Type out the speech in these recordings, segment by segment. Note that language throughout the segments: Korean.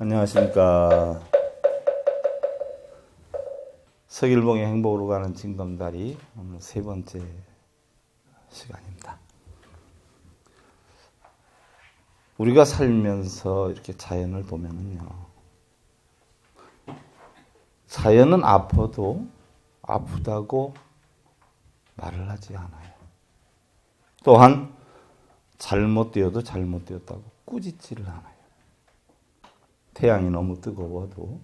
안녕하십니까. 서길봉의 행복으로 가는 징검다리 오늘 세 번째 시간입니다. 우리가 살면서 이렇게 자연을 보면은요, 자연은 아파도 아프다고 말을 하지 않아요. 또한 잘못되어도 잘못되었다고 꾸짖지를 않아요. 태양이 너무 뜨거워도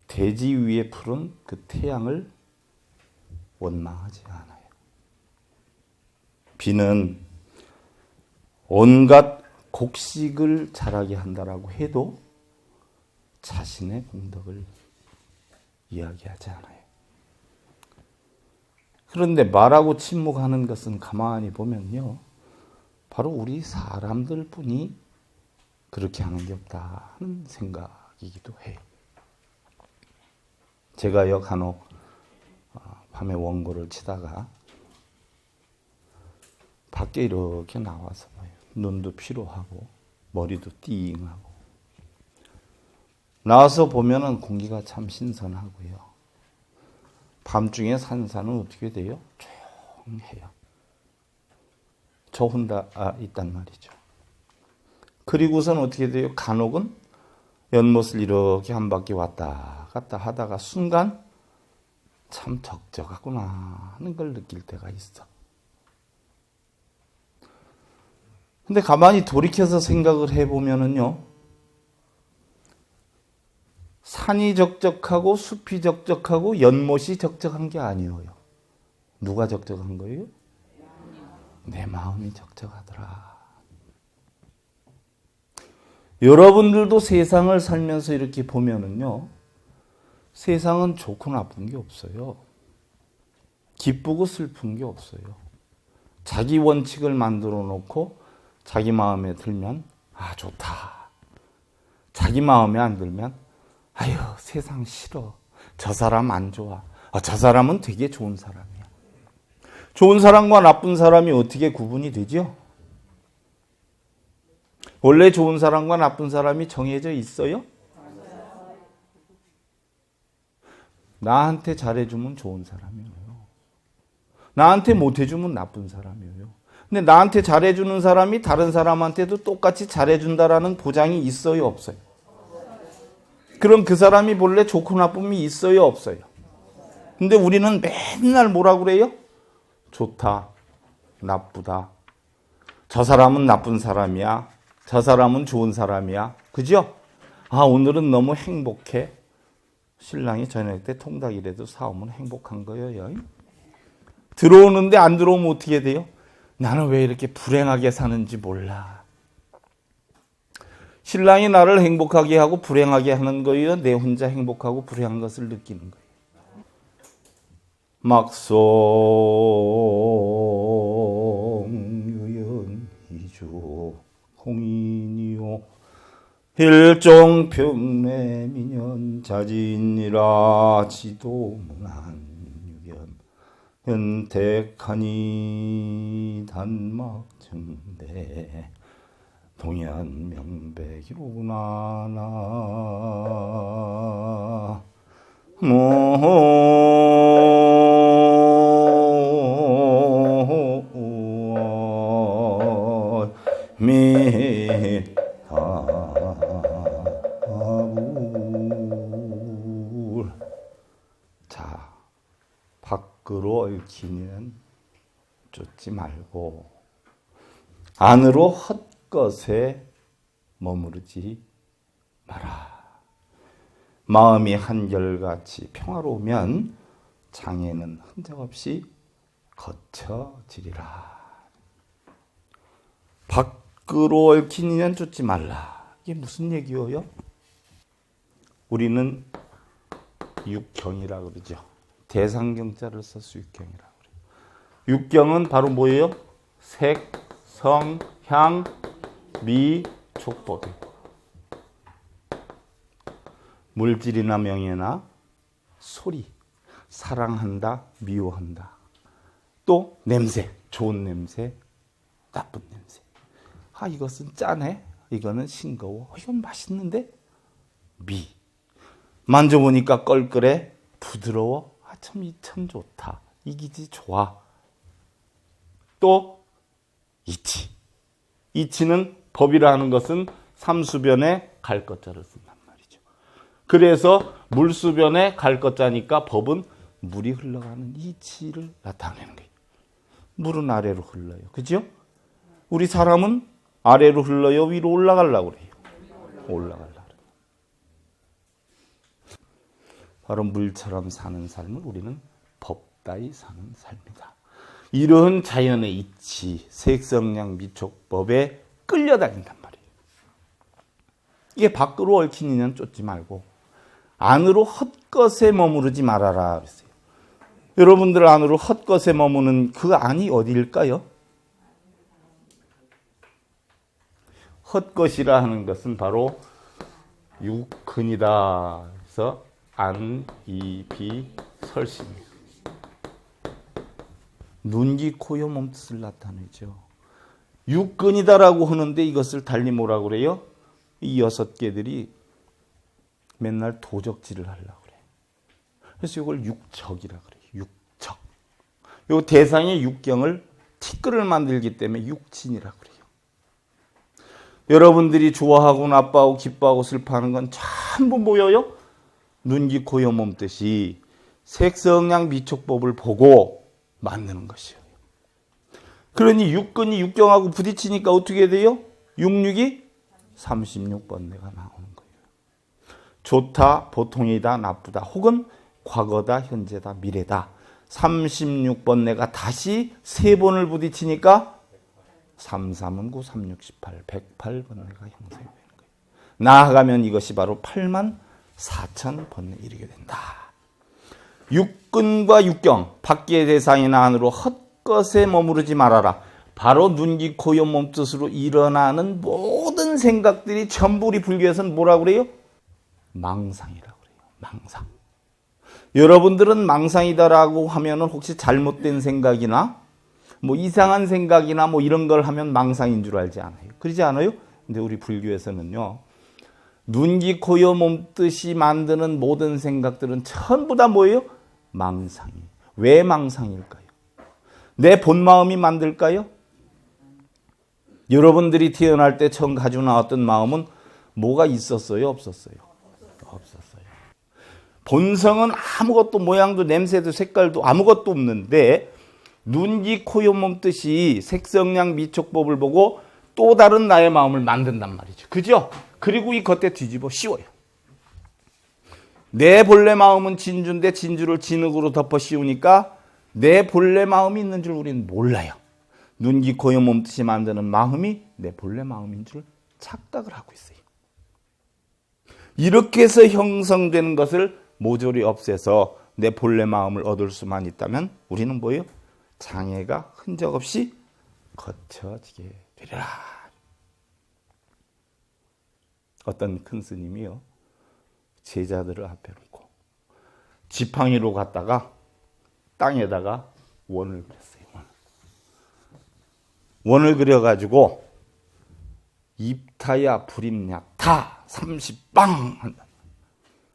대지 위에 푸른 그 태양을 원망하지 않아요. 비는 온갖 곡식을 자라게 한다라고 해도 자신의 공덕을 이야기하지 않아요. 그런데 말하고 침묵하는 것은 가만히 보면요, 바로 우리 사람들 뿐이 그렇게 하는 게 없다 하는 생각이기도 해요. 제가요 간혹 밤에 원고를 치다가 밖에 이렇게 나와서 눈도 피로하고 머리도 띵하고 나와서 보면은 공기가 참 신선하고요. 밤중에 산사는 어떻게 돼요? 조용해요. 저 혼자 있단 말이죠. 그리고선 어떻게 돼요? 간혹은 연못을 이렇게 한 바퀴 왔다 갔다 하다가 순간 참 적적하구나 하는 걸 느낄 때가 있어. 근데 가만히 돌이켜서 생각을 해보면은요, 산이 적적하고 숲이 적적하고 연못이 적적한 게 아니에요. 누가 적적한 거예요? 내 마음이 적적하더라. 여러분들도 세상을 살면서 이렇게 보면은요, 세상은 좋고 나쁜 게 없어요. 기쁘고 슬픈 게 없어요. 자기 원칙을 만들어 놓고 자기 마음에 들면 좋다. 자기 마음에 안 들면 아유 세상 싫어. 저 사람 안 좋아. 저 사람은 되게 좋은 사람이야. 좋은 사람과 나쁜 사람이 어떻게 구분이 되죠? 원래 좋은 사람과 나쁜 사람이 정해져 있어요? 나한테 잘해주면 좋은 사람이에요. 나한테 못해주면 나쁜 사람이에요. 근데 나한테 잘해주는 사람이 다른 사람한테도 똑같이 잘해준다라는 보장이 있어요, 없어요? 그럼 그 사람이 본래 좋고 나쁨이 있어요, 없어요? 근데 우리는 맨날 뭐라고 그래요? 좋다, 나쁘다. 저 사람은 나쁜 사람이야. 저 사람은 좋은 사람이야. 그죠? 오늘은 너무 행복해. 신랑이 저녁 때 통닭이라도 사오면 행복한 거예요. 들어오는데 안 들어오면 어떻게 돼요? 나는 왜 이렇게 불행하게 사는지 몰라. 신랑이 나를 행복하게 하고 불행하게 하는 거예요? 내 혼자 행복하고 불행한 것을 느끼는 거예요? 막송유연이주 공인이요 일종평내민연 자진이라 지도문안유연 현택하니 단막정대 동연명백이로구나 나 자, 밖으로 얽히면 쫓지 말고 안으로 헛것에 머무르지 마라. 마음이 한결같이 평화로우면 장애는 흔적없이 거쳐지리라. 밖으로 얽힌 인연 쫓지 말라. 이게 무슨 얘기예요? 우리는 육경이라 그러죠. 대상경자를 써서 육경이라 그래요. 육경은 바로 뭐예요? 색, 성, 향, 미, 촉법이에요. 물질이나 명예나 소리, 사랑한다, 미워한다. 또 냄새, 좋은 냄새, 나쁜 냄새. 이것은 짜네. 이거는 싱거워. 이건 맛있는데? 미. 만져보니까 껄끄래. 부드러워. 참 좋다. 이 기지 좋아. 또 이치. 이치는 법이라 하는 것은 삼수변에 갈 것자를 쓴단 말이죠. 그래서 물수변에 갈 것자니까 법은 물이 흘러가는 이치를 나타내는 거예요. 물은 아래로 흘러요. 그죠? 우리 사람은 아래로 흘러요? 위로 올라가려고 그래요? 올라가려고 그래요. 바로 물처럼 사는 삶을 우리는 법다이 사는 삶이다. 이런 자연의 이치, 색성량 미촉법에 끌려다닌단 말이에요. 이게 밖으로 얽힌 인연 쫓지 말고 안으로 헛것에 머무르지 말아라 그랬어요. 여러분들 안으로 헛것에 머무는 그 안이 어디일까요? 헛것이라 하는 것은 바로 육근이다. 그래서 안, 이, 비, 설심이에요. 눈, 귀, 코, 혀, 몸뜻을 나타내죠. 육근이다라고 하는데 이것을 달리 뭐라고 그래요? 이 6개들이 맨날 도적질을 하려고 그래요. 그래서 이걸 육척이라 그래요. 육척. 요 대상의 육경을 티끌을 만들기 때문에 육진이라 그래요. 여러분들이 좋아하고 나빠하고 기뻐하고 슬퍼하는 건 전부 뭐예요? 눈, 귀, 코, 혀, 몸뜻이 색성량 미촉법을 보고 만드는 것이에요. 그러니 육근이 육경하고 부딪히니까 어떻게 돼요? 육육이 36번뇌가 나오는 거예요. 좋다, 보통이다, 나쁘다, 혹은 과거다, 현재다, 미래다. 36번뇌가 다시 3번을 부딪히니까 3, 3은 9, 3, 6, 18, 108번뇌가 형성되는 거예요. 나아가면 이것이 바로 8만 4천 번뇌에 이르게 된다. 육근과 육경, 밖의 대상이나 안으로 헛것에 머무르지 말아라. 바로 눈, 귀, 코, 혀, 몸뜻으로 일어나는 모든 생각들이 전부 우리 불교에서는 뭐라고 그래요? 망상이라고 그래요. 망상. 여러분들은 망상이다라고 하면은 혹시 잘못된 생각이나 뭐 이상한 생각이나 뭐 이런 걸 하면 망상인 줄 알지 않아요? 그러지 않아요? 근데 우리 불교에서는요. 눈, 귀, 코, 혀, 몸뜻이 만드는 모든 생각들은 전부 다 뭐예요? 망상이에요. 왜 망상일까요? 내 본마음이 만들까요? 여러분들이 태어날 때 처음 가지고 나왔던 마음은 뭐가 있었어요? 없었어요? 없었어요. 본성은 아무것도 모양도 냄새도 색깔도 아무것도 없는데 눈, 귀, 코, 혀, 몸뜻이 색성량 미촉법을 보고 또 다른 나의 마음을 만든단 말이죠. 그죠? 그리고 이 겉에 뒤집어 씌워요. 내 본래 마음은 진주인데 진주를 진흙으로 덮어 씌우니까 내 본래 마음이 있는 줄 우리는 몰라요. 눈, 귀, 코, 혀, 몸뜻이 만드는 마음이 내 본래 마음인 줄 착각을 하고 있어요. 이렇게 해서 형성되는 것을 모조리 없애서 내 본래 마음을 얻을 수만 있다면 우리는 뭐예요? 장애가 흔적 없이 거쳐지게 되리라. 어떤 큰 스님이요. 제자들을 앞에 놓고 지팡이로 갔다가 땅에다가 원을 그렸어요. 원을 그려가지고 입타야 불입냐 타 30빵 한다.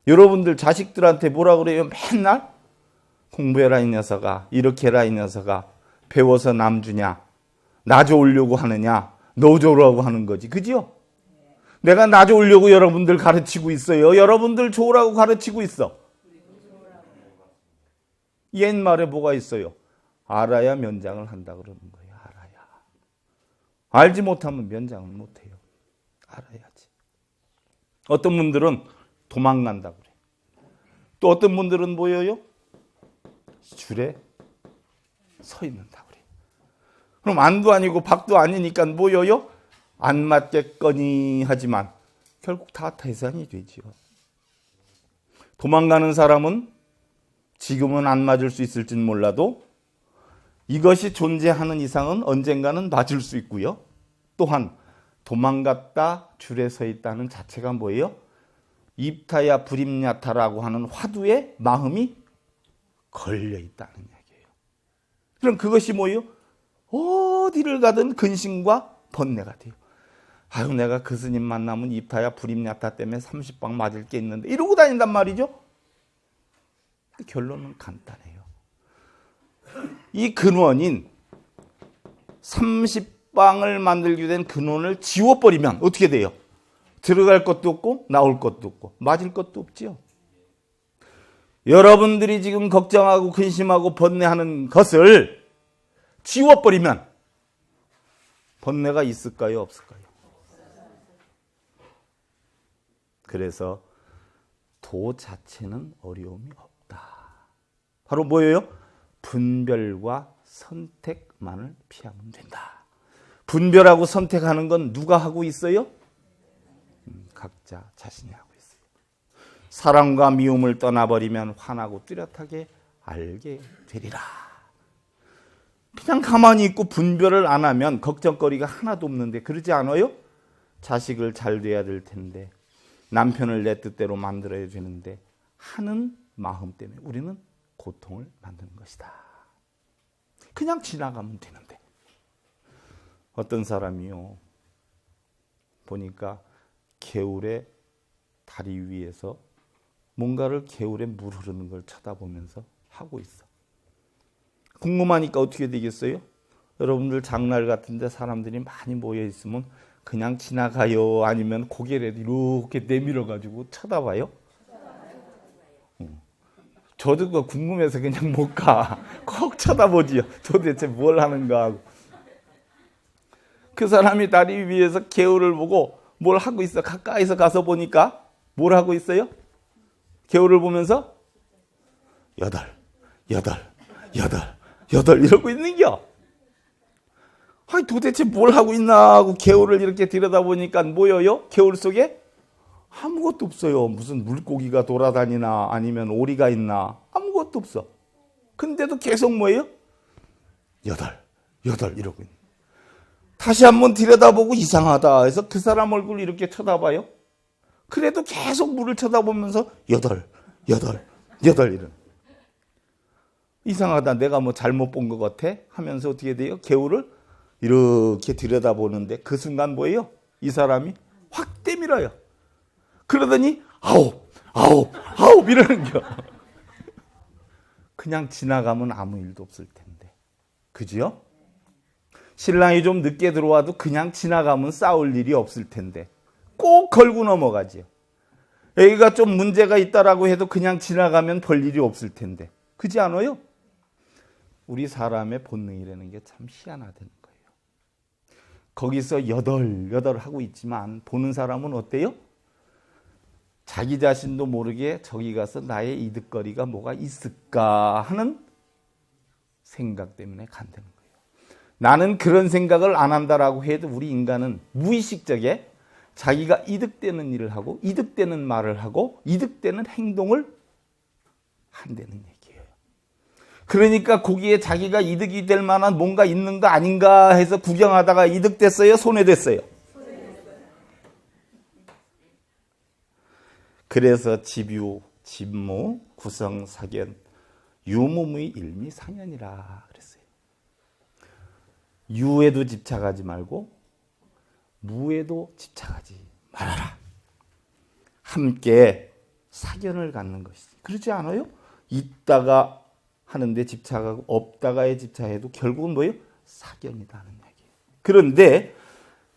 여러분들 자식들한테 뭐라 그래요? 맨날 공부해라 이 녀석아, 이렇게 해라 이 녀석아, 배워서 남 주냐, 나 좋으려고 하느냐, 너 좋으라고 하는 거지. 그죠? 내가 나 좋으려고 여러분들 가르치고 있어요. 여러분들 좋으라고 가르치고 있어. 옛말에 뭐가 있어요? 알아야 면장을 한다 그러는 거예요. 알아야. 알지 못하면 면장을 못해요. 알아야지. 어떤 분들은 도망간다 그래. 또 어떤 분들은 뭐예요? 줄에 서 있는다 그래. 그럼 안도 아니고 밖도 아니니까 뭐예요? 안 맞겠거니 하지만 결국 다 태산이 되지요. 도망가는 사람은 지금은 안 맞을 수 있을지는 몰라도 이것이 존재하는 이상은 언젠가는 맞을 수 있고요. 또한 도망갔다 줄에 서 있다는 자체가 뭐예요? 입타야 불입냐타라고 하는 화두에 마음이 걸려 있다는 얘기예요. 그럼 그것이 뭐예요? 어디를 가든 근심과 번뇌가 돼요. 아유, 내가 그 스님 만나면 입타야 불임야타 때문에 30방 맞을 게 있는데 이러고 다닌단 말이죠. 결론은 간단해요. 이 근원인 30방을 만들게 된 근원을 지워버리면 어떻게 돼요? 들어갈 것도 없고 나올 것도 없고 맞을 것도 없지요. 여러분들이 지금 걱정하고 근심하고 번뇌하는 것을 지워버리면 번뇌가 있을까요? 없을까요? 그래서 도 자체는 어려움이 없다. 바로 뭐예요? 분별과 선택만을 피하면 된다. 분별하고 선택하는 건 누가 하고 있어요? 각자 자신이 하고 있어요. 사랑과 미움을 떠나버리면 환하고 뚜렷하게 알게 되리라. 그냥 가만히 있고 분별을 안 하면 걱정거리가 하나도 없는데 그러지 않아요? 자식을 잘 돼야 될 텐데 남편을 내 뜻대로 만들어야 되는데 하는 마음 때문에 우리는 고통을 만드는 것이다. 그냥 지나가면 되는데 어떤 사람이요 보니까 개울에 다리 위에서 뭔가를 개울에 물 흐르는 걸 쳐다보면서 하고 있어. 궁금하니까 어떻게 되겠어요? 여러분들 장날 같은데 사람들이 많이 모여 있으면 그냥 지나가요? 아니면 고개를 이렇게 내밀어 가지고 쳐다봐요? 저도 그거 궁금해서 그냥 못 가. 꼭 쳐다보지요. 도대체 뭘 하는가 하고. 그 사람이 다리 위에서 개울을 보고 뭘 하고 있어. 가까이서 가서 보니까 뭘 하고 있어요? 개울을 보면서 여덟 이러고 있는겨. 아니 도대체 뭘 하고 있나 하고 개울을 이렇게 들여다보니까 뭐예요? 개울 속에 아무것도 없어요. 무슨 물고기가 돌아다니나 아니면 오리가 있나 아무것도 없어. 근데도 계속 뭐예요? 여덟 이러고 있는. 다시 한번 들여다보고 이상하다 해서 그 사람 얼굴 이렇게 쳐다봐요. 그래도 계속 물을 쳐다보면서 여덟 이런. 이상하다. 내가 뭐 잘못 본 것 같아? 하면서 어떻게 돼요? 개울을 이렇게 들여다보는데 그 순간 뭐예요? 이 사람이 확 때밀어요. 그러더니 아홉 이러는 겨. 그냥 지나가면 아무 일도 없을 텐데. 그죠? 신랑이 좀 늦게 들어와도 그냥 지나가면 싸울 일이 없을 텐데. 꼭 걸고 넘어가지요. 여기가 좀 문제가 있다라고 해도 그냥 지나가면 볼 일이 없을 텐데. 그렇지 않아요? 우리 사람의 본능이라는 게 참 희한하다는 거예요. 거기서 여덟 하고 있지만 보는 사람은 어때요? 자기 자신도 모르게 저기 가서 나의 이득거리가 뭐가 있을까 하는 생각 때문에 간다는 거예요. 나는 그런 생각을 안 한다라고 해도 우리 인간은 무의식적에 자기가 이득되는 일을 하고 이득되는 말을 하고 이득되는 행동을 한다는 얘기예요. 그러니까 거기에 자기가 이득이 될 만한 뭔가 있는가 아닌가 해서 구경하다가 이득됐어요? 손해됐어요? 그래서 집유, 집무, 구성, 사견, 유무무의 일미상연이라 그랬어요. 유에도 집착하지 말고 무에도 집착하지 말아라. 함께 사견을 갖는 것이지. 그렇지 않아요? 있다가 하는데 집착하고 없다가에 집착해도 결국은 뭐예요? 사견이라는 얘기예요. 그런데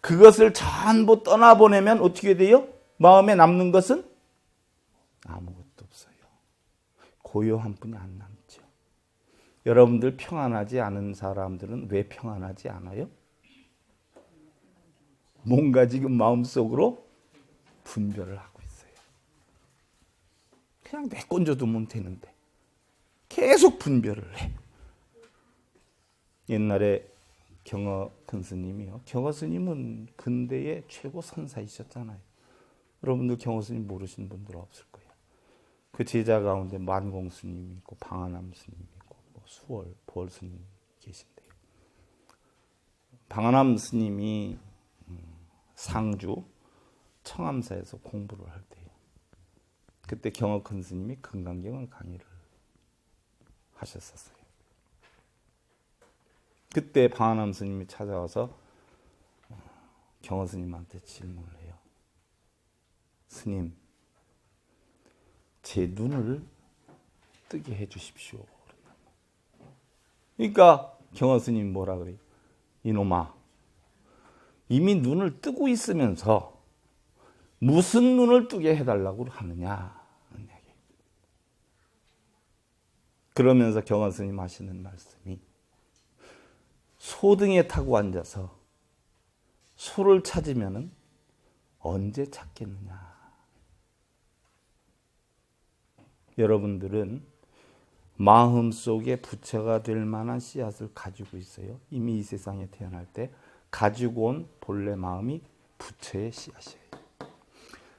그것을 전부 떠나보내면 어떻게 돼요? 마음에 남는 것은 아무것도 없어요. 고요한 뿐이 안 남죠. 여러분들 평안하지 않은 사람들은 왜 평안하지 않아요? 뭔가 지금 마음속으로 분별을 하고 있어요. 그냥 내건져두면 되는데 계속 분별을 해. 옛날에 경어 큰 스님이요. 경어 스님은 근대의 최고 선사이셨잖아요. 여러분들 경어 스님 모르시는 분들 없을 거예요. 그 제자 가운데 만공 스님이 있고 방한함 스님이 있고 뭐 수월, 보월 스님이 계신데요. 방한함 스님이 상주 청암사에서 공부를 할 때요. 그때 경어 큰 스님이 금강경을 강의를 하셨었어요. 그때 방한함 스님이 찾아와서 경화 스님한테 질문을 해요. 스님, 제 눈을 뜨게 해 주십시오. 그러니까 경화 스님 뭐라 그래요? 이놈아, 이미 눈을 뜨고 있으면서 무슨 눈을 뜨게 해달라고 하느냐. 그러면서 경화 스님 하시는 말씀이, 소등에 타고 앉아서 소를 찾으면 언제 찾겠느냐. 여러분들은 마음속에 부처가 될 만한 씨앗을 가지고 있어요. 이미 이 세상에 태어날 때 가지고 온 본래 마음이 부처의 씨앗이에요.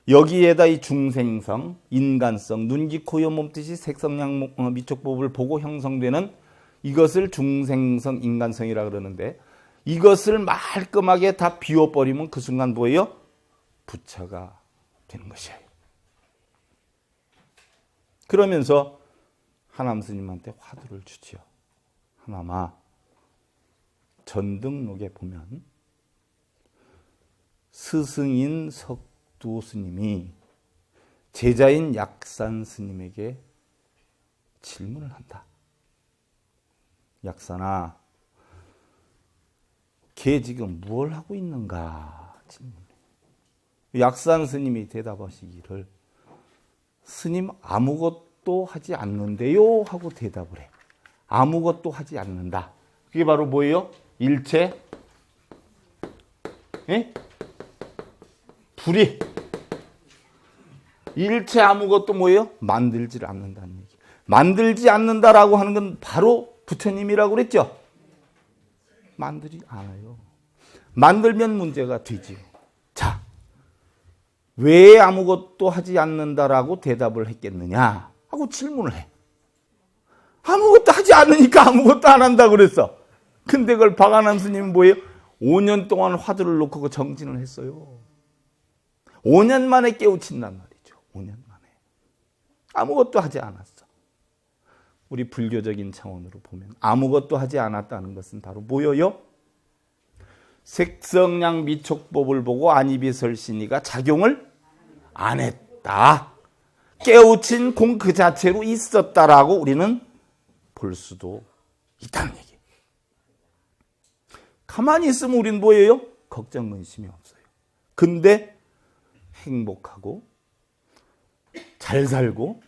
여기에다 이 중생성, 인간성, 눈, 귀, 코, 여, 몸짓이 색성양 미촉법을 보고 형성되는 이것을 중생성, 인간성이라 그러는데, 이것을 말끔하게 다 비워버리면 그 순간 뭐예요? 부처가 되는 것이에요. 그러면서 하남 스님한테 화두를 주지요. 하남아, 전등록에 보면 스승인 석두 스님이 제자인 약산 스님에게 질문을 한다. 약산아, 걔 지금 무엇을 하고 있는가? 약산 스님이 대답하시기를, 스님 아무것도 하지 않는데요 하고 대답을 해. 아무것도 하지 않는다. 그게 바로 뭐예요? 일체 불이. 일체 아무것도 뭐예요? 만들지 않는다는 얘기. 만들지 않는다라고 하는 건 바로 부처님이라고 그랬죠? 만들지 않아요. 만들면 문제가 되지요. 자, 왜 아무것도 하지 않는다라고 대답을 했겠느냐 하고 질문을 해. 아무것도 하지 않으니까 아무것도 안 한다고 그랬어. 근데 그걸 박아남 스님은 뭐예요? 5년 동안 화두를 놓고 정진을 했어요. 5년 만에 깨우친단 말이죠. 5년 만에. 아무것도 하지 않았어. 우리 불교적인 차원으로 보면 아무것도 하지 않았다는 것은 바로 뭐예요? 색성양 미촉법을 보고 안이비설신이가 작용을 안 했다. 깨우친 공 그 자체로 있었다라고 우리는 볼 수도 있다는 얘기. 가만히 있으면 우리는 뭐예요? 걱정, 근심이 없어요. 근데 행복하고 잘 살고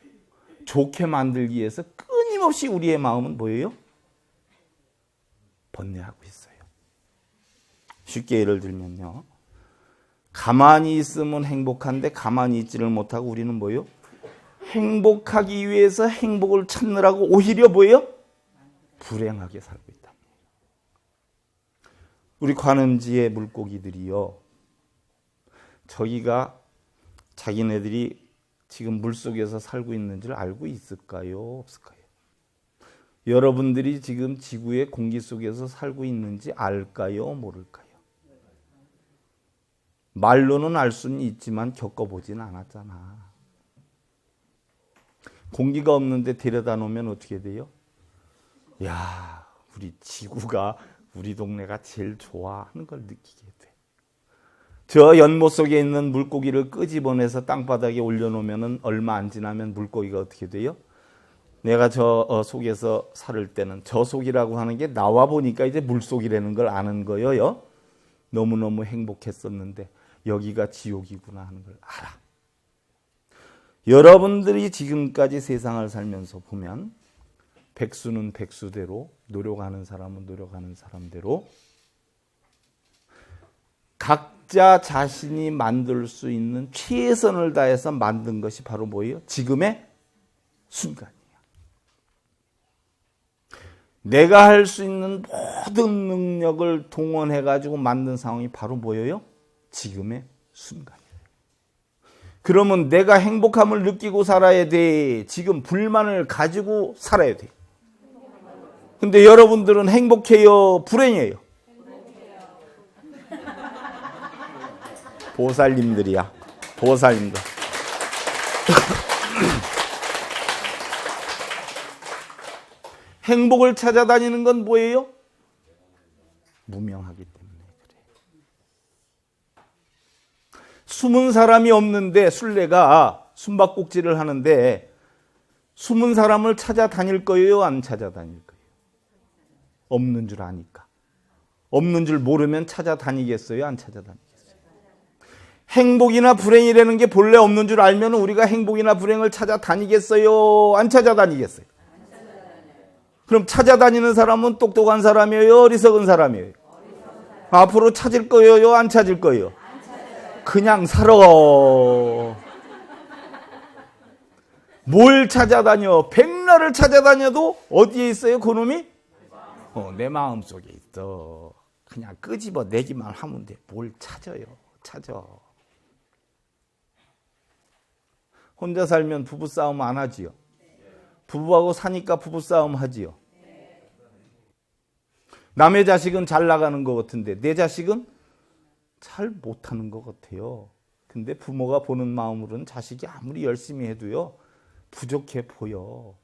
좋게 만들기 위해서 끊임없이 우리의 마음은 뭐예요? 번뇌하고 있어요. 쉽게 예를 들면요, 가만히 있으면 행복한데 가만히 있지를 못하고 우리는 뭐예요? 행복하기 위해서 행복을 찾느라고 오히려 뭐예요? 불행하게 살고 있다. 우리 관음지의 물고기들이요, 저기가 자기네들이 지금 물속에서 살고 있는 줄 알고 있을까요? 없을까요? 여러분들이 지금 지구의 공기 속에서 살고 있는지 알까요? 모를까요? 말로는 알 수는 있지만 겪어보진 않았잖아. 공기가 없는데 데려다 놓으면 어떻게 돼요? 야, 우리 지구가, 우리 동네가 제일 좋아하는 걸 느끼게 돼. 저 연못 속에 있는 물고기를 끄집어내서 땅바닥에 올려놓으면 얼마 안 지나면 물고기가 어떻게 돼요? 내가 저 속에서 살을 때는 저 속이라고 하는 게 나와 보니까 이제 물속이라는 걸 아는 거예요. 너무너무 행복했었는데 여기가 지옥이구나 하는 걸 알아. 여러분들이 지금까지 세상을 살면서 보면 백수는 백수대로, 노력하는 사람은 노력하는 사람대로 각자 자신이 만들 수 있는 최선을 다해서 만든 것이 바로 뭐예요? 지금의 순간이에요. 내가 할 수 있는 모든 능력을 동원해가지고 만든 상황이 바로 뭐예요? 지금의 순간이에요. 그러면 내가 행복함을 느끼고 살아야 돼. 지금 불만을 가지고 살아야 돼. 근데 여러분들은 행복해요? 불행해요? 보살님들이야. 보살님들. 행복을 찾아다니는 건 뭐예요? 무명하기 때문에 그래. 숨은 사람이 없는데 술래가 숨바꼭질을 하는데 숨은 사람을 찾아다닐 거예요? 안 찾아다닐 거예요? 없는 줄 아니까. 없는 줄 모르면 찾아다니겠어요? 안 찾아다니겠어요? 행복이나 불행이라는 게 본래 없는 줄 알면 우리가 행복이나 불행을 찾아다니겠어요? 안 찾아다니겠어요? 그럼 찾아다니는 사람은 똑똑한 사람이에요? 어리석은 사람이에요? 앞으로 찾을 거예요? 안 찾을 거예요? 그냥 살아. 뭘 찾아다녀? 백날을 찾아다녀도 어디에 있어요? 그놈이? 내 마음속에 있어. 그냥 끄집어 내기만 하면 돼. 뭘 찾아요? 찾아. 혼자 살면 부부싸움 안 하지요? 부부하고 사니까 부부싸움 하지요? 남의 자식은 잘 나가는 것 같은데 내 자식은 잘 못하는 것 같아요. 근데 부모가 보는 마음으로는 자식이 아무리 열심히 해도요 부족해 보여.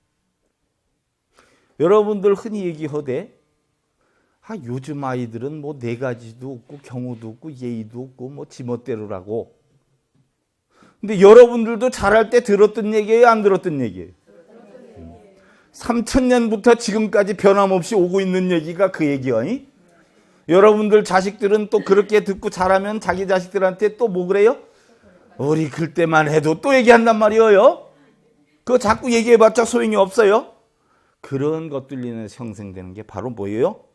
여러분들 흔히 얘기하되 요즘 아이들은 뭐 네 가지도 없고 경우도 없고 예의도 없고 뭐 지멋대로라고. 근데 여러분들도 잘할 때 들었던 얘기예요? 안 들었던 얘기예요? 3000년부터 지금까지 변함없이 오고 있는 얘기가 그 얘기야. 여러분들 자식들은 또 그렇게 듣고 잘하면 자기 자식들한테 또 뭐 그래요? 우리 그때만 해도 또 얘기한단 말이에요. 그거 자꾸 얘기해봤자 소용이 없어요. 그런 것들 인해서 형성되는 게 바로 뭐예요?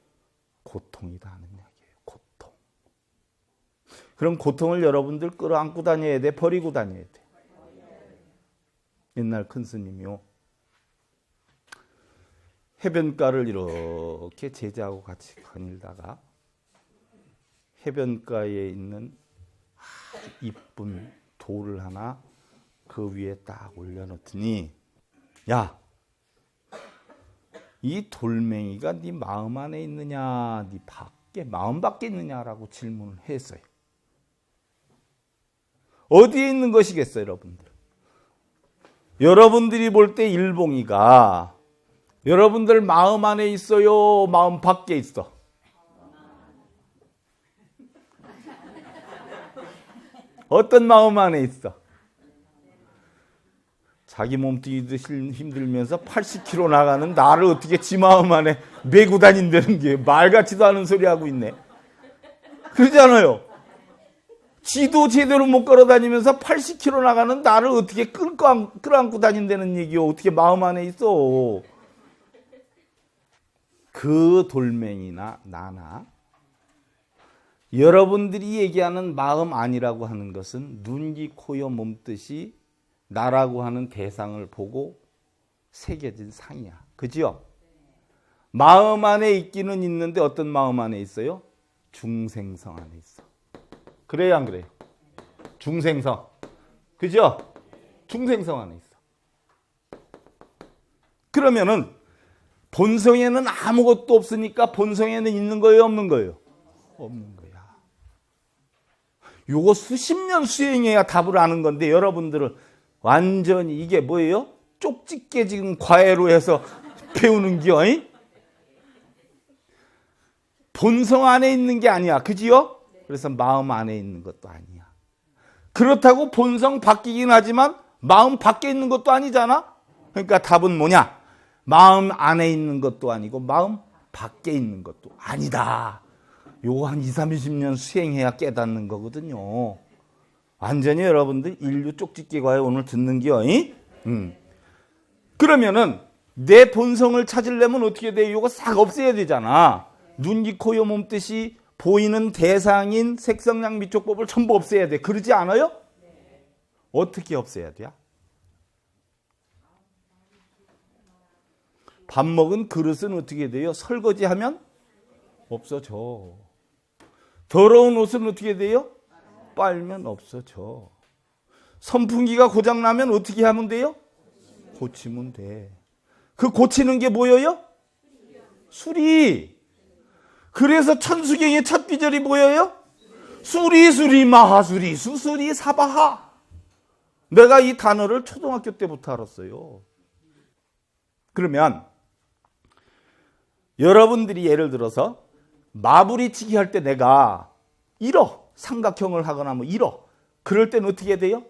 고통이다 하는 이야기예요. 고통. 그럼 고통을 여러분들 끌어안고 다녀야 돼? 버리고 다녀야 돼? 옛날 큰 스님이요. 해변가를 이렇게 제자하고 같이 거닐다가 해변가에 있는 아주 이쁜 돌을 하나 그 위에 딱 올려놓더니 야, 이 돌멩이가 네 마음 안에 있느냐 네 밖에 마음 밖에 있느냐라고 질문을 했어요. 어디에 있는 것이겠어요, 여러분들? 여러분들이 볼 때 일봉이가 여러분들 마음 안에 있어요? 마음 밖에 있어? 어떤 마음 안에 있어? 자기 몸뚱이도 힘들면서 80kg 나가는 나를 어떻게 지 마음 안에 메고 다닌다는 게 말 같지도 않은 소리 하고 있네. 그러잖아요. 지도 제대로 못 걸어 다니면서 80kg 나가는 나를 어떻게 끌어안고 다닌다는 얘기요. 어떻게 마음 안에 있어? 그 돌멩이나 나나 여러분들이 얘기하는 마음 아니라고 하는 것은 눈, 귀, 코, 여, 몸뜻이 나라고 하는 대상을 보고 새겨진 상이야. 그죠? 마음 안에 있기는 있는데 어떤 마음 안에 있어요? 중생성 안에 있어. 그래요, 안 그래요? 중생성. 그죠? 중생성 안에 있어. 그러면은 본성에는 아무것도 없으니까 본성에는 있는 거예요, 없는 거예요? 없는 거야. 요거 수십 년 수행해야 답을 아는 건데 여러분들은 완전히 이게 뭐예요? 쪽집게 지금 과외로 해서 배우는 겨. 본성 안에 있는 게 아니야. 그지요? 그래서 마음 안에 있는 것도 아니야. 그렇다고 본성 바뀌긴 하지만 마음 밖에 있는 것도 아니잖아. 그러니까 답은 뭐냐? 마음 안에 있는 것도 아니고 마음 밖에 있는 것도 아니다. 요거 한 20, 30년 수행해야 깨닫는 거거든요. 완전히 여러분들 인류 쪽집게 과외 오늘 듣는 겨. 그러면은 내 본성을 찾으려면 어떻게 돼? 요거 싹 없애야 되잖아. 눈, 귀, 코, 여, 몸뜻이 보이는 대상인 색성양 미촉법을 전부 없애야 돼. 그러지 않아요? 어떻게 없애야 돼? 밥 먹은 그릇은 어떻게 돼요? 설거지하면 없어져. 더러운 옷은 어떻게 돼요? 빨면 없어져. 선풍기가 고장나면 어떻게 하면 돼요? 고치면 돼. 그 고치는 게 뭐예요? 수리. 그래서 천수경의 첫 비절이 뭐예요? 수리 마하수리 수수리 사바하. 내가 이 단어를 초등학교 때부터 알았어요. 그러면 여러분들이 예를 들어서 마부리치기 할 때 내가 잃어. 삼각형을 하거나 뭐 잃어. 그럴 땐 어떻게 돼요?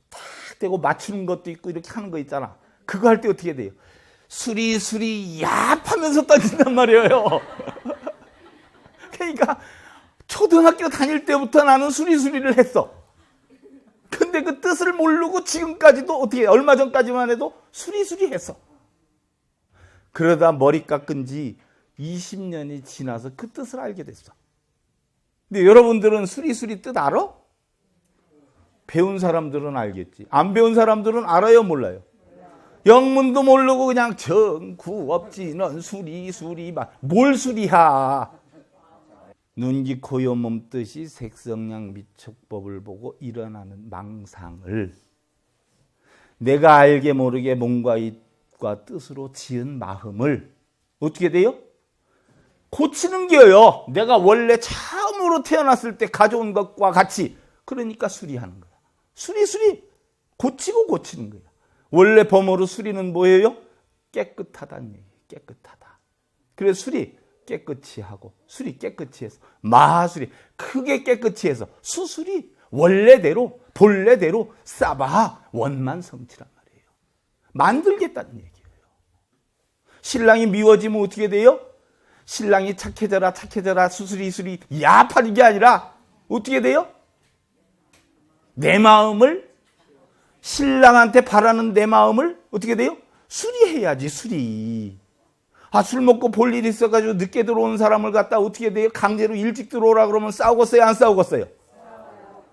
탁 대고 맞추는 것도 있고 이렇게 하는 거 있잖아. 그거 할 때 어떻게 돼요? 수리수리 얍하면서 던진단 말이에요. 그러니까 초등학교 다닐 때부터 나는 수리수리를 했어. 근데 그 뜻을 모르고 지금까지도 어떻게 얼마 전까지만 해도 수리수리 했어. 그러다 머리 깎은 지 20년이 지나서 그 뜻을 알게 됐어. 근데 여러분들은 수리수리 뜻 알아? 배운 사람들은 알겠지. 안 배운 사람들은 알아요, 몰라요? 영문도 모르고 그냥 정구업지는 수리수리만. 뭘 수리하? 눈기 코요 몸 뜻이 색성량 미척법을 보고 일어나는 망상을 내가 알게 모르게 몸과 입과 뜻으로 지은 마음을 어떻게 돼요? 고치는 게요. 내가 원래 처음으로 태어났을 때 가져온 것과 같이. 그러니까 수리하는 거야. 수리 고치고 고치는 거야. 원래 범어로 수리는 뭐예요? 깨끗하다는 얘기예요. 깨끗하다. 그래서 수리 깨끗이 하고 수리 깨끗이 해서 마수리 크게 깨끗이 해서 수수리 원래대로 본래대로 싸봐 원만 성취란 말이에요. 만들겠다는 얘기예요. 신랑이 미워지면 어떻게 돼요? 신랑이 착해져라 수수리 야파는 게 아니라 어떻게 돼요? 내 마음을 신랑한테 바라는 내 마음을 어떻게 돼요? 수리해야지 수리. 술 먹고 볼 일 있어가지고 늦게 들어오는 사람을 갖다 어떻게 돼요? 강제로 일찍 들어오라 그러면 싸우겠어요? 안 싸우겠어요?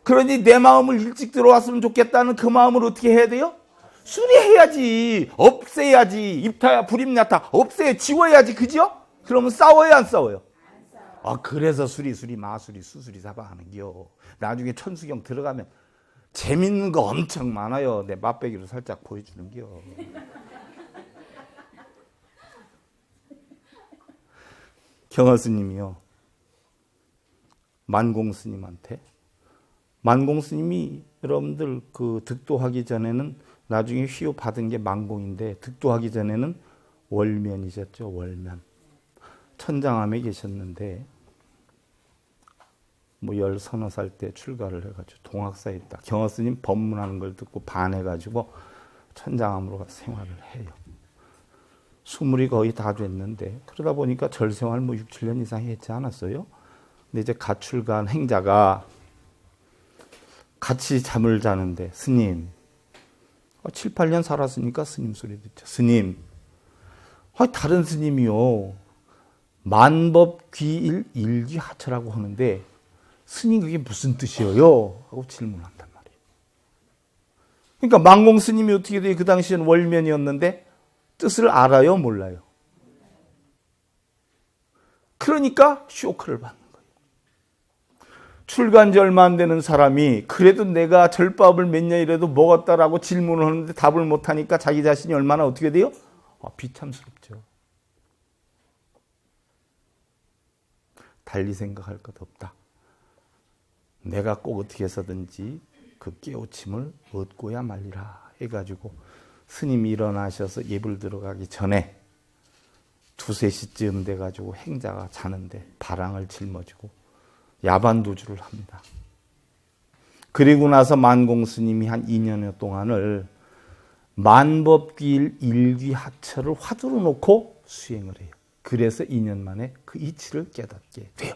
그러니 내 마음을 일찍 들어왔으면 좋겠다는 그 마음을 어떻게 해야 돼요? 수리해야지. 없애야지. 입타야 불입나타. 없애 지워야지. 그죠? 그러면 싸워요? 안 싸워요? 그래서 수리 마수리 수수리 사바 하는겨. 나중에 천수경 들어가면 재밌는 거 엄청 많아요. 내 맛배기로 살짝 보여주는겨. 경화스님이요. 만공스님한테 만공스님이 여러분들 그 득도하기 전에는 나중에 휘유 받은 게 만공인데 득도하기 전에는 월면이셨죠. 월면. 천장암에 계셨는데 뭐 10서너 때 출가를 해가지고 동학사에 있다. 경화스님 법문하는 걸 듣고 반해가지고 천장암으로 가서 생활을 해요. 수물이 거의 다 됐는데 그러다 보니까 절생활 뭐 6, 7년 이상 했지 않았어요? 근데 이제 가출간 행자가 같이 잠을 자는데 스님 7, 8년 살았으니까 스님 소리 듣죠. 스님 다른 스님이요 만법귀일 일귀하처라고 하는데 스님 그게 무슨 뜻이에요? 하고 질문한단 말이에요. 그러니까 만공 스님이 어떻게 돼요? 그 당시엔 월면이었는데 뜻을 알아요? 몰라요? 그러니까 쇼크를 받는 거예요. 출간지 얼마 안 되는 사람이 그래도 내가 절밥을 몇 년이라도 먹었다라고 질문을 하는데 답을 못하니까 자기 자신이 얼마나 어떻게 돼요? 비참스럽죠. 달리 생각할 것 없다. 내가 꼭 어떻게 해서든지 그 깨우침을 얻고야 말리라 해가지고 스님이 일어나셔서 예불 들어가기 전에 2, 3시쯤 돼가지고 행자가 자는데 바랑을 짊어지고 야반도주를 합니다. 그리고 나서 만공 스님이 한 2년여 동안을 만법귀일 일귀하처를 화두로 놓고 수행을 해요. 그래서 2년 만에 그 이치를 깨닫게 돼요.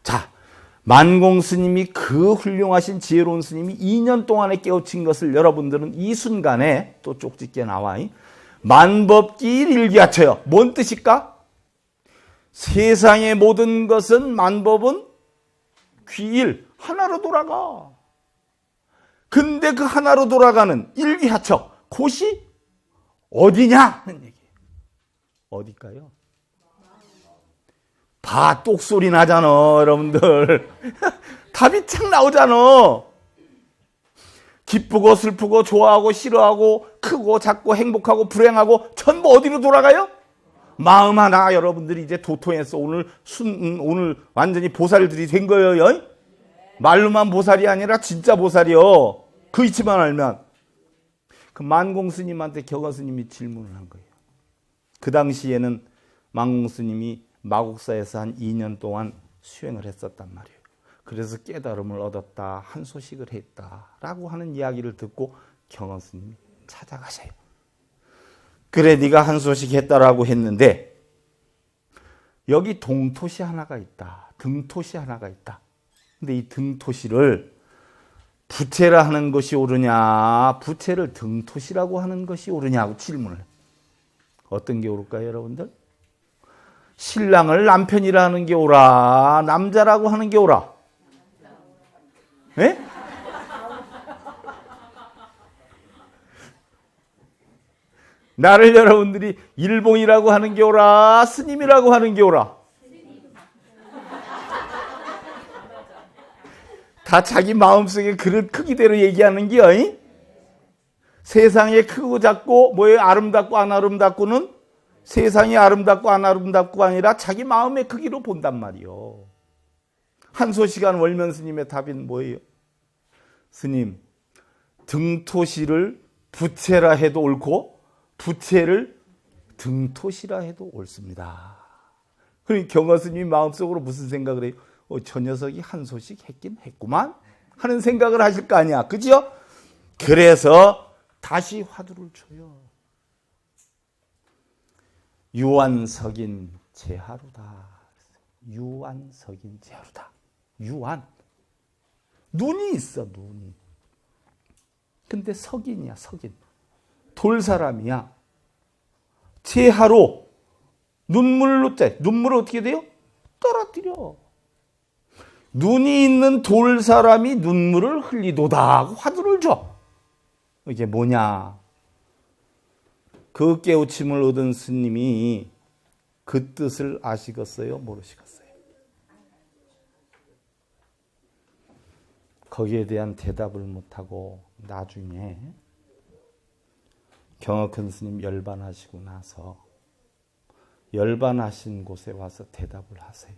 자, 만공 스님이 그 훌륭하신 지혜로운 스님이 2년 동안에 깨우친 것을 여러분들은 이 순간에 또 쪽집게 나와 만법귀일 일귀하처요. 뭔 뜻일까? 세상의 모든 것은 만법은 귀일 하나로 돌아가. 근데 그 하나로 돌아가는 일귀하처 곳이 어디냐 하는 얘기예요. 어딜까요? 똑소리 나잖아, 여러분들. 답이 착 나오잖아. 기쁘고 슬프고 좋아하고 싫어하고 크고 작고 행복하고 불행하고 전부 어디로 돌아가요? 마음 하나. 여러분들이 이제 도통해서 오늘 완전히 보살들이 된 거예요. 말로만 보살이 아니라 진짜 보살이요. 그 이치만 알면. 그 만공 스님한테 경화 스님이 질문을 한 거예요. 그 당시에는 만공 스님이 마곡사에서 한 2년 동안 수행을 했었단 말이에요. 그래서 깨달음을 얻었다, 한 소식을 했다라고 하는 이야기를 듣고 경원 스님이 찾아가셔요. 그래, 네가 한 소식 했다라고 했는데 여기 동토시 하나가 있다, 등토시 하나가 있다. 근데 이 등토시를 부채라 하는 것이 옳으냐, 부채를 등토시라고 하는 것이 옳으냐고 질문을 해요. 어떤 게 옳을까요, 여러분들? 신랑을 남편이라 하는 게 옳아, 남자라고 하는 게 옳아? 예? 나를 여러분들이 일봉이라고 하는 게 옳아, 스님이라고 하는 게 옳아? 다 자기 마음속에 그릇 크기대로 얘기하는 게요. 세상에 크고 작고 뭐예요? 아름답고 안 아름답고는 세상이 아름답고 안 아름답고가 아니라 자기 마음의 크기로 본단 말이요. 한소시간 월면 스님의 답은 뭐예요? 스님, 등토시를 부채라 해도 옳고 부채를 등토시라 해도 옳습니다. 그러니 경화 스님이 마음속으로 무슨 생각을 해요? 저 녀석이 한 소식 했긴 했구만 하는 생각을 하실 거 아니야. 그죠? 그래서 다시 화두를 쳐요. 유한석인 제하루다. 유한석인 제하루다. 유한. 눈이 있어, 눈이. 근데 석인이야, 석인. 돌사람이야. 제하루. 눈물로 짜. 눈물을 어떻게 돼요? 떨어뜨려. 눈이 있는 돌사람이 눈물을 흘리도다 하고 화두를 줘. 이게 뭐냐? 그 깨우침을 얻은 스님이 그 뜻을 아시겠어요? 모르시겠어요? 거기에 대한 대답을 못하고 나중에 경허큰 스님 열반하시고 나서 열반하신 곳에 와서 대답을 하세요.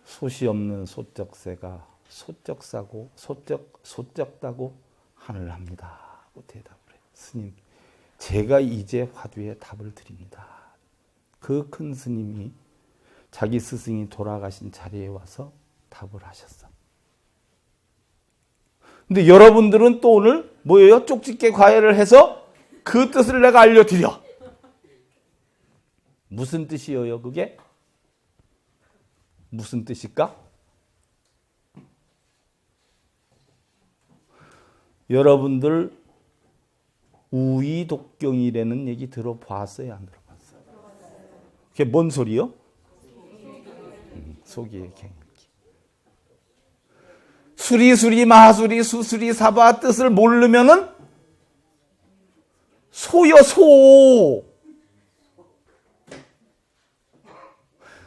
솥이 없는 소쩍새가 소쩍사고 소쩍다고 하늘합니다 하고 대답을 해요. 스님, 제가 이제 화두에 답을 드립니다. 그 큰 스님이 자기 스승이 돌아가신 자리에 와서 답을 하셨어. 근데 여러분들은 또 오늘 뭐예요? 쪽집게 과외를 해서 그 뜻을 내가 알려드려. 무슨 뜻이에요, 그게? 무슨 뜻일까? 여러분들 우이독경이라는 얘기 들어봤어요? 안 들어봤어요? 그게 뭔 소리요? 소기의 경기. 수리수리 마수리 수수리 사바 뜻을 모르면은 소요, 소.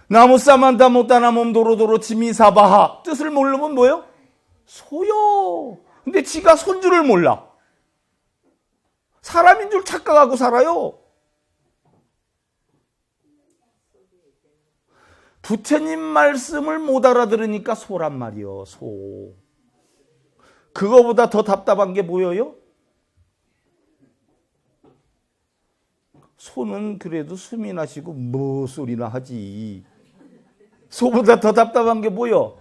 나무사만다 못다나 몸도로도로 지미사바하 뜻을 모르면 뭐예요? 소요. 근데 지가 손 줄을 몰라. 사람인 줄 착각하고 살아요. 부처님 말씀을 못 알아들으니까 소란 말이요. 소. 그거보다 더 답답한 게 뭐예요? 소는 그래도 숨이 나시고 뭐 소리나 하지. 소보다 더 답답한 게 뭐요?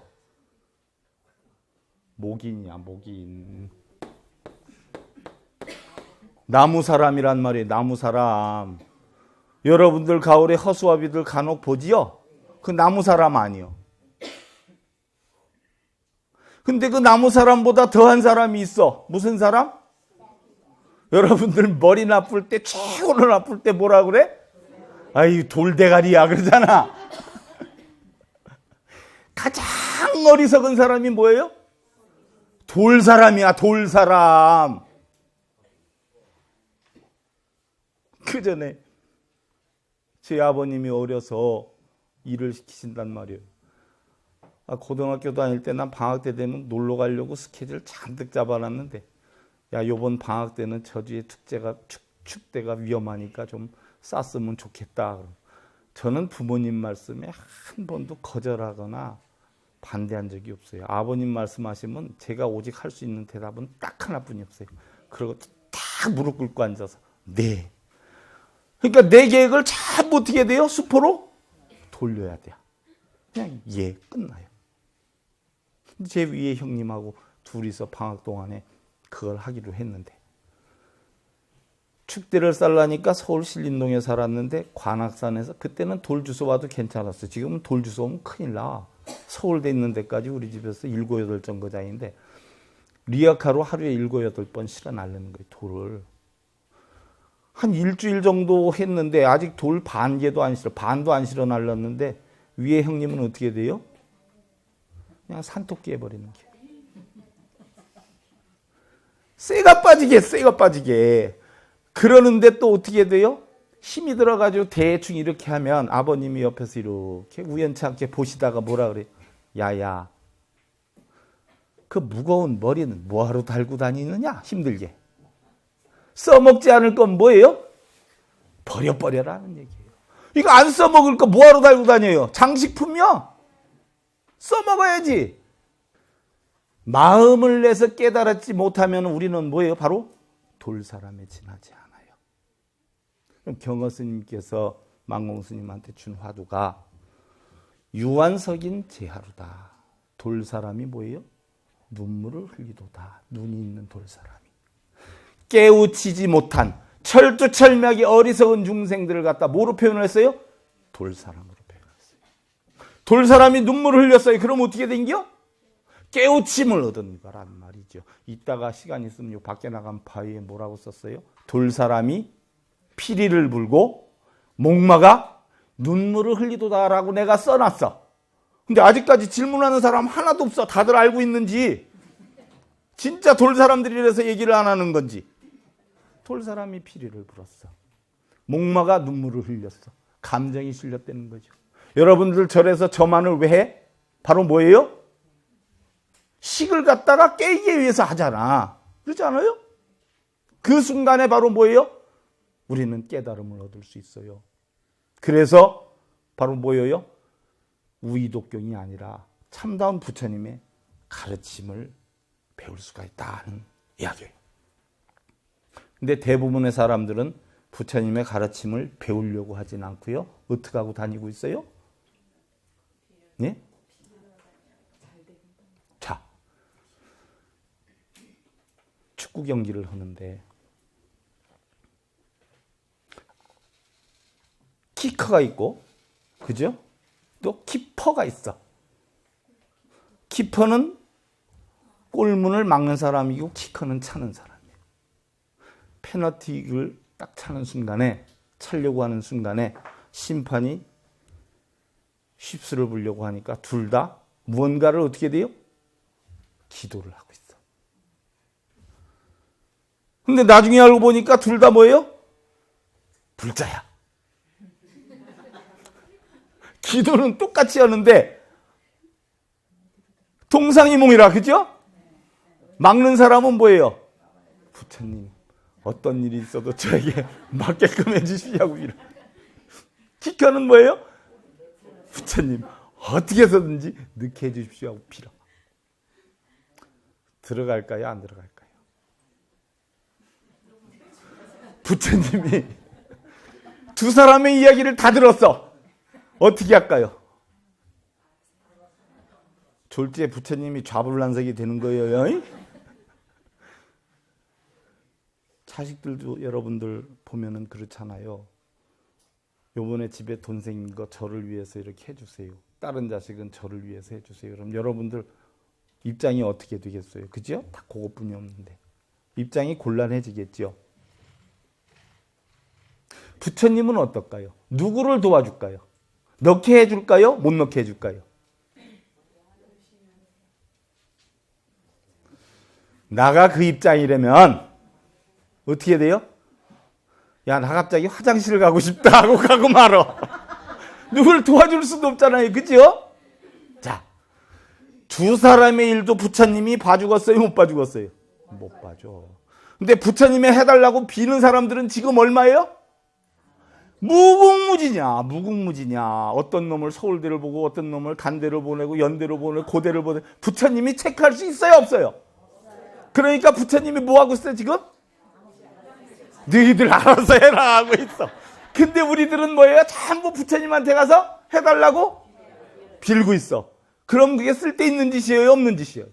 목인이야, 목인. 나무사람이란 말이에요, 나무사람. 여러분들 가을에 허수아비들 간혹 보지요? 그 나무사람 아니요. 근데 그 나무사람보다 더한 사람이 있어. 무슨 사람? 여러분들 머리 나쁠 때, 최고로 나쁠 때 뭐라 그래? 아이, 돌대가리야 그러잖아. 가장 어리석은 사람이 뭐예요? 돌사람이야, 돌사람. 그 전에 제 아버님이 어려서 일을 시키신단 말이에요. 고등학교 다닐 때 난 방학 때 되면 놀러 가려고 스케줄 잔뜩 잡아놨는데, 야, 요번 방학 때는 저주의 축제가 위험하니까 좀 쌌으면 좋겠다. 저는 부모님 말씀에 한 번도 거절하거나 반대한 적이 없어요. 아버님 말씀하시면 제가 오직 할 수 있는 대답은 딱 하나뿐이 없어요. 그리고 딱 무릎 꿇고 앉아서 네. 그러니까 내 계획을 참 어떻게 돼요? 수포로 돌려야 돼. 그냥 끝나요. 제 위에 형님하고 둘이서 방학 동안에 그걸 하기로 했는데, 축대를 쌀라니까 서울 신림동에 살았는데 관악산에서, 그때는 돌 주워 와도 괜찮았어. 지금은 돌 주워 오면 큰일 나. 서울대 있는 데까지 우리 집에서 7, 8정거장인데 리아카로 하루에 7, 8번 실어 날리는 거예요, 돌을. 한 일주일 정도 했는데 아직 돌 반도 안 실어 날렸는데 위에 형님은 어떻게 돼요? 그냥 산토끼 해버리는 게. 쇠가 빠지게. 그러는데 또 어떻게 돼요? 힘이 들어가지고 대충 이렇게 하면 아버님이 옆에서 이렇게 우연치 않게 보시다가 뭐라 그래요? 야야, 그 무거운 머리는 뭐하러 달고 다니느냐? 힘들게. 써먹지 않을 건 뭐예요? 버려라는 얘기예요. 이거 안 써먹을 거 뭐하러 달고 다녀요? 장식품이요? 써먹어야지. 마음을 내서 깨달았지 못하면 우리는 뭐예요? 바로 돌사람에 지나지 않아요. 그럼 경허 스님께서 망공 스님한테 준 화두가 유한석인 제하루다. 돌사람이 뭐예요? 눈물을 흘리도다. 눈이 있는 돌사람이. 깨우치지 못한 철두철미하게 어리석은 중생들을 갖다 뭐로 표현을 했어요? 돌사람으로 표현했어요. 돌사람이 눈물을 흘렸어요. 그럼 어떻게 된겨? 깨우침을 얻은 거란 말이죠. 이따가 시간 있으면 밖에 나간 바위에 뭐라고 썼어요? 돌사람이 피리를 불고 목마가 눈물을 흘리도다라고 내가 써놨어. 근데 아직까지 질문하는 사람 하나도 없어. 다들 알고 있는지. 진짜 돌사람들이라서 얘기를 안 하는 건지. 돌사람이 피리를 불었어. 목마가 눈물을 흘렸어. 감정이 실렸다는 거죠. 여러분들 절에서 저만을 왜 해? 바로 뭐예요? 식을 갖다가 깨기 위해서 하잖아. 그렇지 않아요? 그 순간에 바로 뭐예요? 우리는 깨달음을 얻을 수 있어요. 그래서 바로 뭐예요? 우이독경이 아니라 참다운 부처님의 가르침을 배울 수가 있다는 이야기예요. 근데 대부분의 사람들은 부처님의 가르침을 배우려고 하진 않고요. 어떻게 하고 다니고 있어요? 네? 자, 축구 경기를 하는데 키커가 있고, 그죠? 또 키퍼가 있어. 키퍼는 골문을 막는 사람이고 키커는 차는 사람이에요. 페널티를 딱 차려고 하는 순간에 심판이 쉿스를 불려고 하니까 둘 다 무언가를 어떻게 돼요? 기도를 하고 있어. 근데 나중에 알고 보니까 둘 다 뭐예요? 불자야. 기도는 똑같이 하는데 동상이몽이라, 그죠? 막는 사람은 뭐예요? 부처님, 어떤 일이 있어도 저에게 막게끔 해주시냐고. 키커는 뭐예요? 부처님, 어떻게 해서든지 늦게 해주십시오 하고 빌어. 들어갈까요? 안 들어갈까요? 부처님이 두 사람의 이야기를 다 들었어. 어떻게 할까요? 졸지에 부처님이 좌불난색이 되는 거예요. 자식들도 여러분들 보면은 그렇잖아요. 요번에 집에 돈 생긴 거 저를 위해서 이렇게 해주세요. 다른 자식은 저를 위해서 해주세요. 그럼 여러분들 입장이 어떻게 되겠어요? 그죠? 다 그것뿐이 없는데 입장이 곤란해지겠죠. 부처님은 어떨까요? 누구를 도와줄까요? 넣게 해줄까요? 못 넣게 해줄까요? 나가 그 입장이라면 어떻게 돼요? 야, 나 갑자기 화장실 가고 싶다 하고 가고 말어. 누굴 도와줄 수도 없잖아요. 그죠? 자, 두 사람의 일도 부처님이 봐주겠어요? 못 봐주겠어요? 못 봐줘. 근데 부처님이 해달라고 비는 사람들은 지금 얼마예요? 무궁무지냐. 어떤 놈을 서울대를 보고 어떤 놈을 단대를 보내고 연대를 보내고 고대를 보내고 부처님이 체크할 수 있어요? 없어요? 그러니까 부처님이 뭐 하고 있어요 지금? 너희들 알아서 해라 하고 있어. 근데 우리들은 뭐예요? 전부 부처님한테 가서 해달라고 빌고 있어. 그럼 그게 쓸데있는 짓이에요, 없는 짓이에요?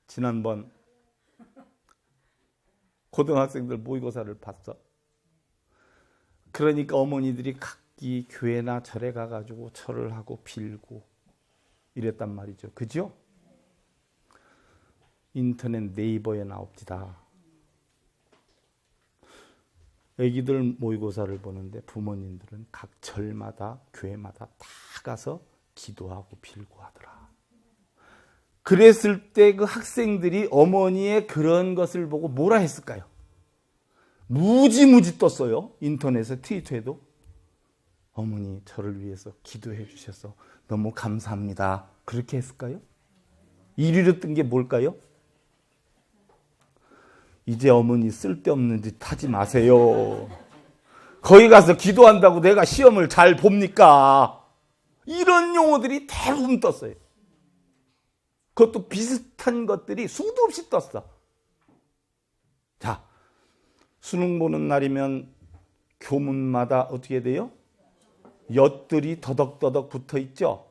지난번 고등학생들 모의고사를 봤어. 그러니까 어머니들이 각기 교회나 절에 가가지고 절을 하고 빌고 이랬단 말이죠. 그죠? 인터넷 네이버에 나옵니다. 애기들 모의고사를 보는데 부모님들은 각 절마다 교회마다 다 가서 기도하고 빌고 하더라. 그랬을 때 그 학생들이 어머니의 그런 것을 보고 뭐라 했을까요? 무지무지 떴어요. 인터넷에 트위터에도. 어머니 저를 위해서 기도해 주셔서 너무 감사합니다. 그렇게 했을까요? 1위로 뜬 게 뭘까요? 이제 어머니 쓸데없는 짓 하지 마세요. 거기 가서 기도한다고 내가 시험을 잘 봅니까? 이런 용어들이 대부분 떴어요. 그것도 비슷한 것들이 수도 없이 떴어. 자, 수능 보는 날이면 교문마다 어떻게 돼요? 엿들이 더덕더덕 붙어 있죠.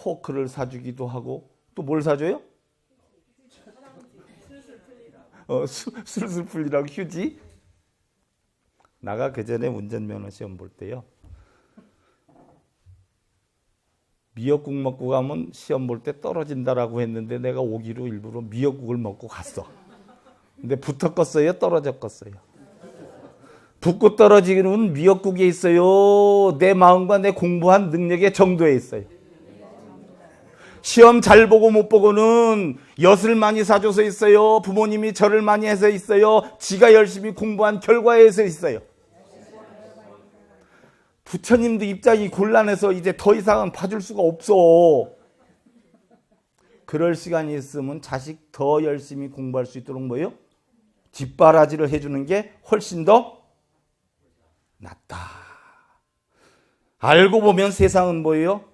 호크를 사주기도 하고 또 뭘 사줘요? 술술 풀리라고 휴지. 나가 그전에 운전면허 시험 볼 때요, 미역국 먹고 가면 시험 볼 때 떨어진다라고 했는데 내가 오기로 일부러 미역국을 먹고 갔어. 근데 붙었겠어요? 떨어졌겠어요? 붙고 떨어지기는 미역국에 있어요? 내 마음과 내 공부한 능력의 정도에 있어요? 시험 잘 보고 못 보고는 엿을 많이 사줘서 있어요? 부모님이 절을 많이 해서 있어요? 지가 열심히 공부한 결과에서 있어요? 부처님도 입장이 곤란해서 이제 더 이상은 봐줄 수가 없어. 그럴 시간이 있으면 자식 더 열심히 공부할 수 있도록 뭐예요? 뒷바라지를 해주는 게 훨씬 더 낫다. 알고 보면 세상은 뭐예요?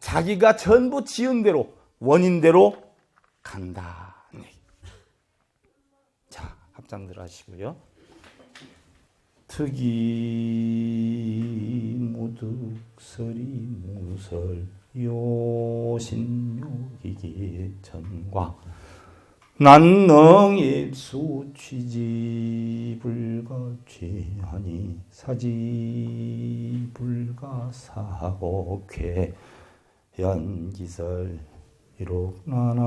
자기가 전부 지은 대로, 원인대로 간다. 자, 합장들 하시고요. 특이 무득설이 무설 요신묘기기 전과 난능입수 취지불가취하니 사지불가사고쾌 연기설 이록나나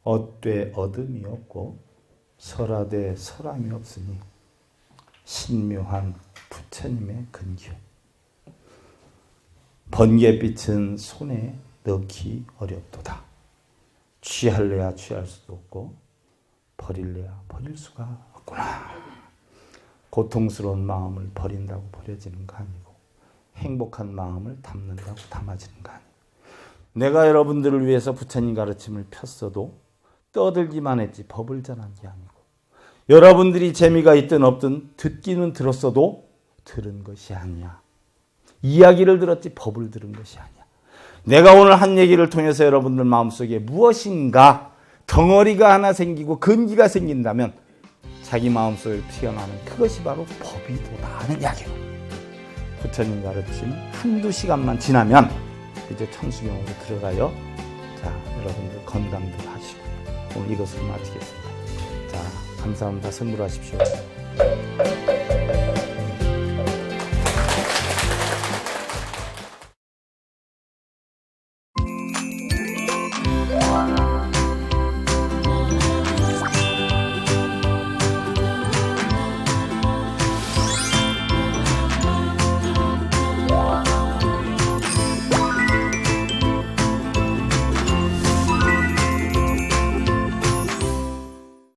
얻되 얻음이 없고 설하되 설함이 없으니 신묘한 부처님의 근교. 번갯빛은 손에 넣기 어렵도다. 취할래야 취할 수도 없고 버릴래야 버릴 수가 없구나. 고통스러운 마음을 버린다고 버려지는 거 아니고 행복한 마음을 담는다고 담아지는 거 아니고, 내가 여러분들을 위해서 부처님 가르침을 폈어도 떠들기만 했지 법을 전한 게 아니고, 여러분들이 재미가 있든 없든 듣기는 들었어도 들은 것이 아니야. 이야기를 들었지 법을 들은 것이 아니야. 내가 오늘 한 얘기를 통해서 여러분들 마음속에 무엇인가 덩어리가 하나 생기고 근기가 생긴다면 자기 마음속에 피어나는 그것이 바로 법이도다 하는 이야기예요. 부처님 가르침 한두 시간만 지나면 이제 천수경으로 들어가요. 자, 여러분들 건강들 하시고 오늘 이것을 마치겠습니다. 자, 감사합니다. 선물하십시오.